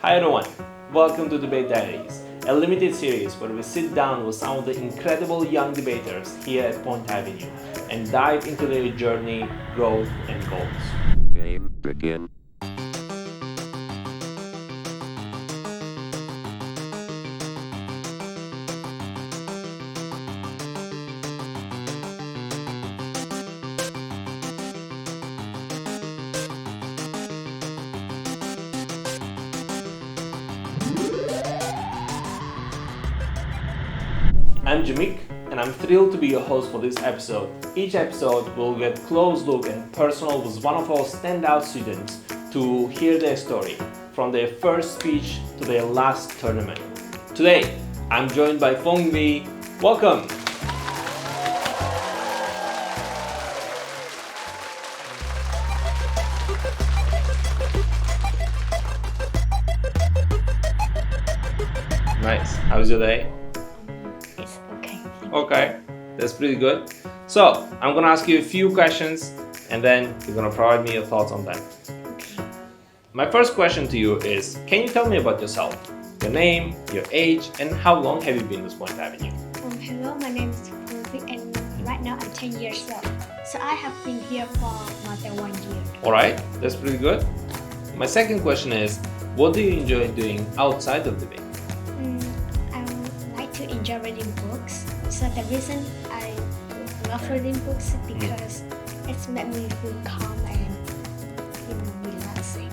Hi everyone, welcome to Debate Diaries, a limited series where we sit down with some of the incredible young debaters here at Point Avenue and dive into their journey, growth, and goals. Game begin. I'm Jamick, and I'm thrilled to be your host for this episode. Each episode will get close look and personal with one of our standout students to hear their story, from their first speech to their last tournament. Today, I'm joined by Phuong Vy. Welcome! Nice. How's your day? It's okay. Okay, that's pretty good. So, I'm gonna ask you a few questions and then you're gonna provide me your thoughts on them. My first question to you is, can you tell me about yourself? Your name, your age, and how long have you been with Point Avenue? Hello, my name is Phuong Vy and right now I'm 10 years old. So I have been here for more than 1 year. Alright, that's pretty good. My second question is, what do you enjoy doing outside of debate? I like to enjoy reading books. So the reason I love reading books is because it's made me feel calm and relaxing.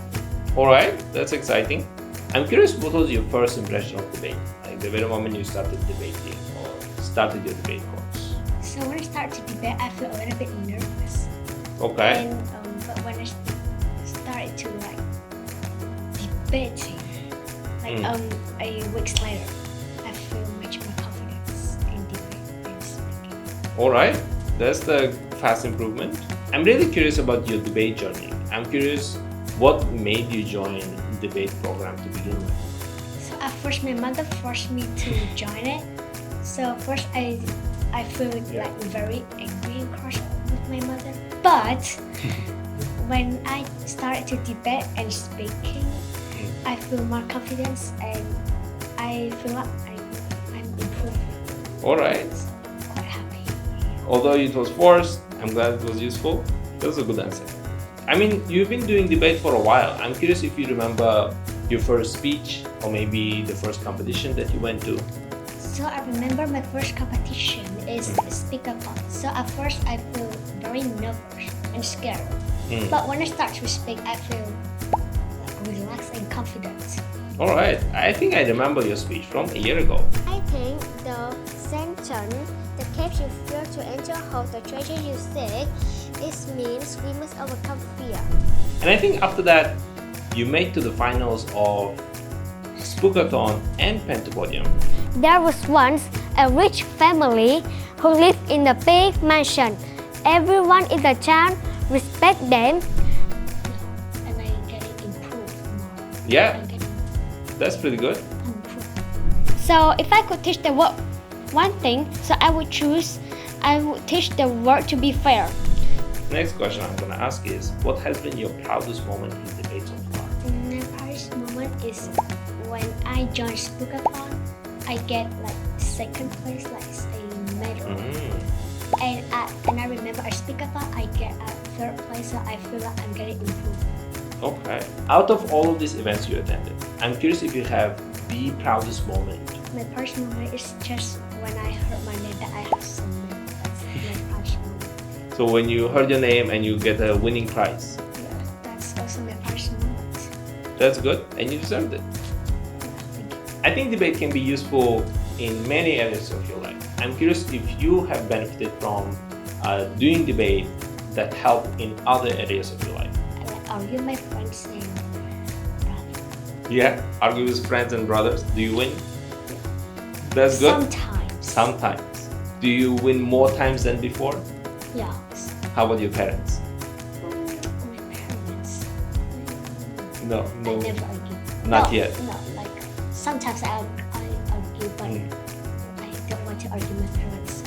Alright, that's exciting. I'm curious, what was your first impression of debate? Like the very moment you started debating or started your debate course? So when I start to debate, I feel a little bit nervous. Okay. And but when I started to debating, a week later, I feel much more confidence in debate and speaking. Alright, that's the fast improvement. I'm really curious about your debate journey. I'm curious, what made you join the debate program to begin with? So at first, my mother forced me to join it. So first, I feel like very angry and cross with my mother. But when I started to debate and speaking, I feel more confidence and I feel like I'm improving. Alright, So I'm quite happy. although it was forced, I'm glad it was useful. That's a good answer. I mean, you've been doing debate for a while. I'm curious if you remember your first speech or maybe the first competition that you went to. So I remember my first competition is Speakathon. So at first I feel very nervous and scared. But when I start to speak, I feel like relaxed and confident. Alright, I think I remember your speech from a year ago. I think the sentence that keeps you fear to enter hold the treasure you seek, it means we must overcome fear. And I think after that, you made to the finals of Speakathon and Pentapodium. There was once a rich family who lived in a big mansion. Everyone in the town respect them. And I getting improved more. Yeah, I'm getting that's pretty good. improved. So if I could teach the world one thing, so I would teach the world to be fair. Next question I'm gonna ask is, what has been your proudest moment in debate so far? My proudest moment is when I joined Speakathon. I get like second place, like a medal. And I remember at Speakathon I get a third place, so I feel like I'm getting improved. Okay. Out of all of these events you attended, I'm curious if you have the proudest moment. My proudest moment is just when I heard my name that I have some medal. That's my proudest moment. So when you heard your name and you get a winning prize, Yeah, that's also my proudest moment. that's good and you deserved it. Yeah, thank you. I think debate can be useful in many areas of your life. I'm curious if you have benefited from doing debate that help in other areas of your life. I like argue my friends and brother. Yeah, argue with friends and brothers. Do you win? That's good. Sometimes. Sometimes. Do you win more times than before? Yes. How about your parents? My parents. No, I never argue. not No, yet. No, like sometimes I argue, but I don't want to argue with my parents.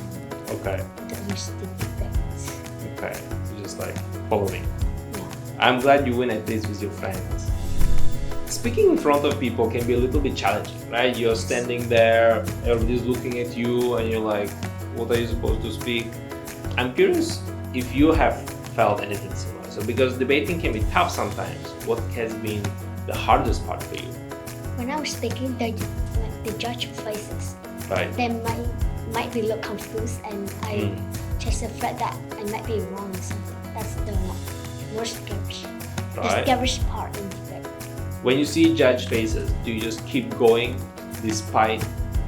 Okay, I don't use the debate. okay. So just like follow me. Yeah. I'm glad you win at least with your friends. speaking in front of people can be a little bit challenging, right? You're standing there, everybody's looking at you, and you're like, what are you supposed to speak? I'm curious if you have felt anything similar. So because debating can be tough sometimes, what has been the hardest part for you? When I was speaking, the judge faces. Right. They might be look confused, and I just afraid that I might be wrong or something. That's the most scariest, the scariest part in debate. When you see judge faces, do you just keep going despite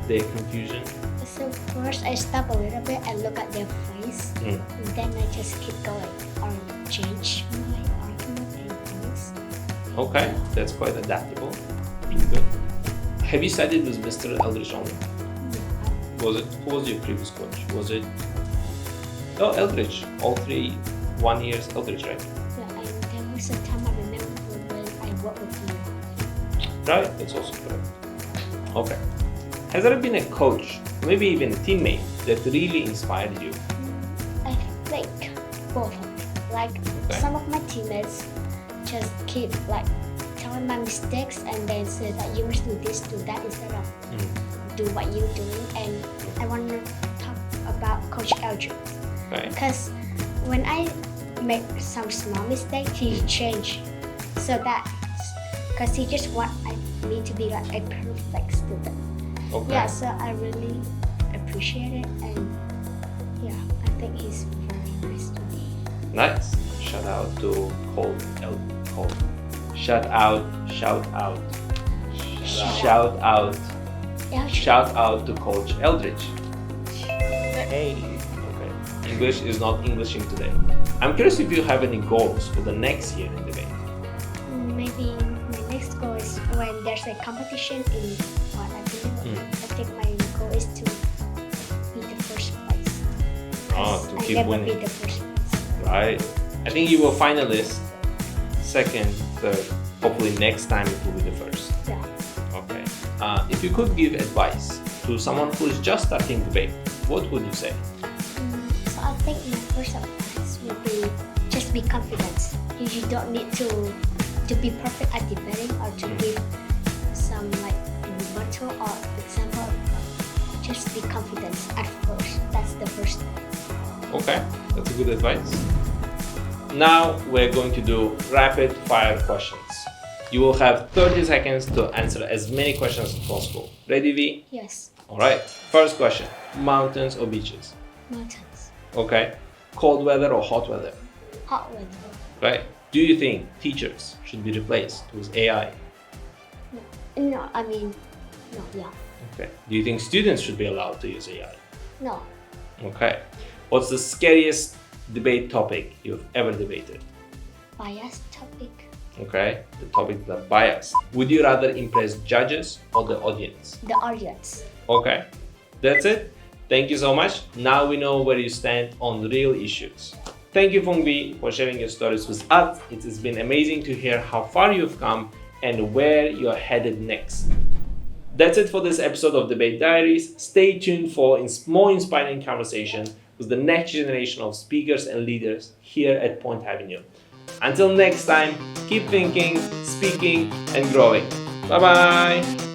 their confusion? So first I stop a little bit and look at their face, and then I just keep going or change my argument and points. Okay, that's quite adaptable. Good. Have you studied with Mr. Eldridge only? Who was your previous coach? Was it? Oh, Eldridge. All 1 years Eldridge, right? Yeah, and there was a time I remember when I worked with you. Right, that's also correct. Okay. Has there been a coach, maybe even a teammate, that really inspired you? I think both of them. Like some of my teammates just keep like telling my mistakes and then say that you must do this, do that instead of do what you're doing. And I want to talk about Coach Eldridge. Because when I make some small mistake, he changed so that because he just want me to be like a perfect student. Okay. Yeah, so I really appreciate it, and yeah, I think he's very nice to me. Nice. Shout out to Shout out to Coach Eldridge. Hey. Okay. English is not Englishing today. I'm curious if you have any goals for the next year in debate. Maybe my next goal is when there's a competition in what I believe. I think my goal is to be the first place. To keep I never winning. be the first place. Right. I think you will finalist, second, third. Hopefully next time it will be the first. Yeah. Okay. If you could give advice to someone who is just starting debate, what would you say? So I think my first advice would be just be confident. You don't need to be perfect at debating or to give some like rebuttal or example. Just be confident at first. That's the first step. Okay, that's a good advice. Now we're going to do rapid fire questions. You will have 30 seconds to answer as many questions as possible. Ready, V? Yes. Alright, first question. Mountains or beaches? Mountains. Okay. Cold weather or hot weather? Hot weather. Right. Do you think teachers should be replaced with AI? No, I mean, no, yeah. Okay. Do you think students should be allowed to use AI? No. Okay. What's the scariest debate topic you've ever debated? Bias topic. Okay, the topic that biased. Would you rather impress judges or the audience? The audience. Okay, that's it. Thank you so much. Now we know where you stand on real issues. Thank you, Phuong Vy, for sharing your stories with us. It has been amazing to hear how far you've come and where you're headed next. That's it for this episode of Debate Diaries. Stay tuned for more inspiring conversations with the next generation of speakers and leaders here at Point Avenue. Until next time, keep thinking, speaking, and growing. Bye-bye.